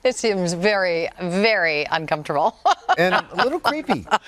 It seems very, very uncomfortable. And a little creepy. All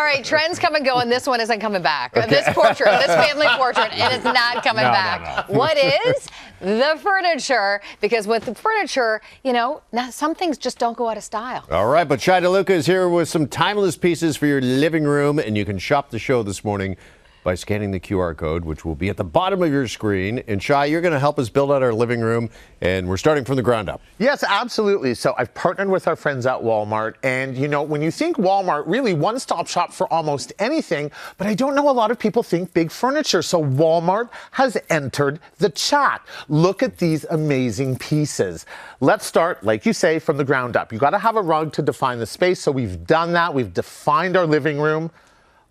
right, trends come and go, and this one isn't coming back. Okay. This family portrait, it is not coming back. No. What is? The furniture, because with the furniture, you know, now some things just don't go out of style. All right, but Shai Deluca is here with some timeless pieces for your living room, and you can shop the show this morning by scanning the QR code, which will be at the bottom of your screen. And Shai, you're going to help us build out our living room, and we're starting from the ground up. Yes, absolutely. So I've partnered with our friends at Walmart, and you know, when you think Walmart, really one-stop shop for almost anything, but I don't know a lot of people think big furniture. So Walmart has entered the chat. Look at these amazing pieces. Let's start, like you say, from the ground up. You got to have a rug to define the space. So we've done that. We've defined our living room.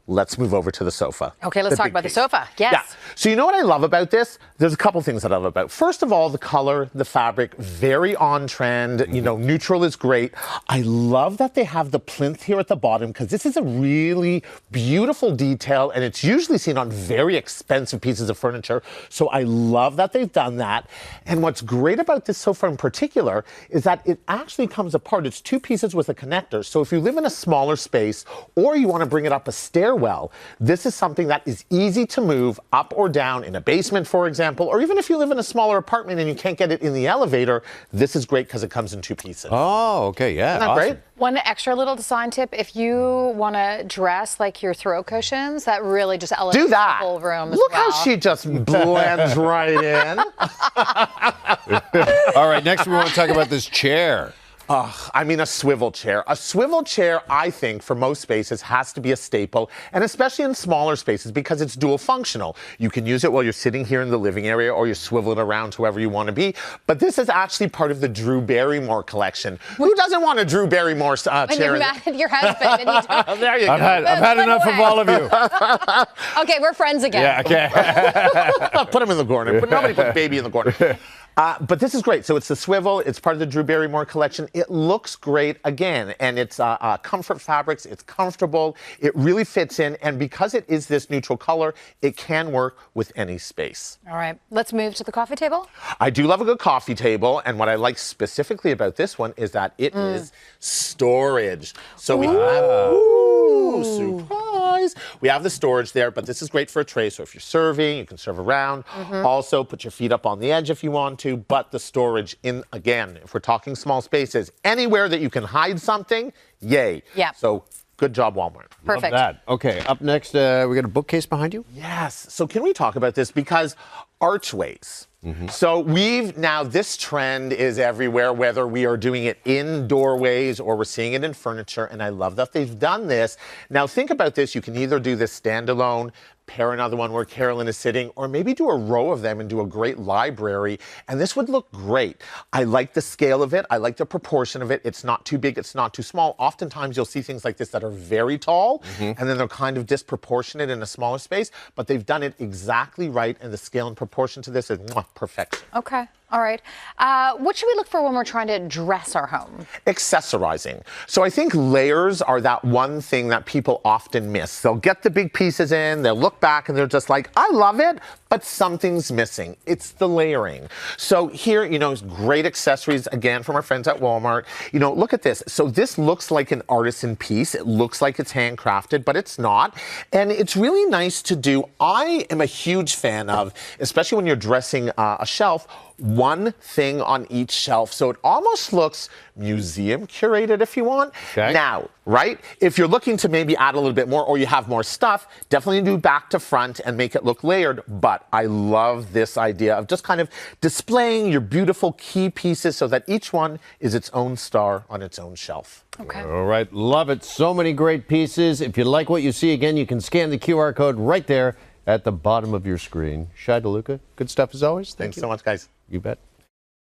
Let's move over to the sofa. Okay, let's talk about the sofa. Yes. Yeah. So you know what I love about this? There's a couple things that I love about it. First of all, the color, the fabric, very on trend. You know, neutral is great. I love that they have the plinth here at the bottom because this is a really beautiful detail and it's usually seen on very expensive pieces of furniture. So I love that they've done that. And what's great about this sofa in particular is that it actually comes apart. It's two pieces with a connector. So if you live in a smaller space or you want to bring it up a stairwell, this is something that is easy to move up or down in a basement, for example, or even if you live in a smaller apartment and you can't get it in the elevator, this is great because it comes in two pieces. Oh, okay, yeah. Isn't that awesome. great? One extra little design tip, if you want to dress like your throw cushions, that really just elevates the whole room. Look how she just blends right in. All right, next we want to talk about this chair. I mean, a swivel chair. A swivel chair, I think, for most spaces has to be a staple, and especially in smaller spaces because it's dual functional. You can use it while you're sitting here in the living area or you swivel it around to wherever you want to be. But this is actually part of the Drew Barrymore collection. Who doesn't want a Drew Barrymore chair? When you're mad at your husband. And there you go. I've had enough of all of you. Okay, we're friends again. Yeah, okay. Put him in the corner. Nobody put baby in the corner. But this is great. So it's the swivel. It's part of the Drew Barrymore collection. It looks great again, and it's comfort fabrics. It's comfortable. It really fits in, and because it is this neutral color, it can work with any space. All right, let's move to the coffee table. I do love a good coffee table, and what I like specifically about this one is that it is storage. So we have surprise. We have the storage there, but this is great for a tray. So if you're serving, you can serve around. Also, put your feet up on the edge if you want to. But the storage in, again, if we're talking small spaces, anywhere that you can hide something, yay. Yeah. So good job, Walmart. Perfect. Love that. Okay, up next, we got a bookcase behind you? Yes. So can we talk about this? Because archways. So this trend is everywhere, whether we are doing it in doorways or we're seeing it in furniture, and I love that they've done this. Now think about this, you can either do this standalone, pair another one where Carolyn is sitting, or maybe do a row of them and do a great library, and this would look great. I like the scale of it, I like the proportion of it, it's not too big, it's not too small. Oftentimes you'll see things like this that are very tall, and then they're kind of disproportionate in a smaller space, but they've done it exactly right, and the scale and proportion to this is perfection. Okay. All right. What should we look for when we're trying to dress our home? Accessorizing. So I think layers are that one thing that people often miss. They'll get the big pieces in, they'll look back and they're just like, I love it, but something's missing. It's the layering. So here, you know, great accessories, again, from our friends at Walmart. You know, look at this. So this looks like an artisan piece. It looks like it's handcrafted, but it's not. And it's really nice to do. I am a huge fan of, especially when you're dressing a shelf, one thing on each shelf. So it almost looks museum curated if you want. Okay. Now, right? If you're looking to maybe add a little bit more or you have more stuff, definitely do back to front and make it look layered. But I love this idea of just kind of displaying your beautiful key pieces so that each one is its own star on its own shelf. Okay. All right, love it. So many great pieces. If you like what you see, again, you can scan the QR code right there at the bottom of your screen. Shai Deluca, good stuff as always. Thanks so much, guys. You bet.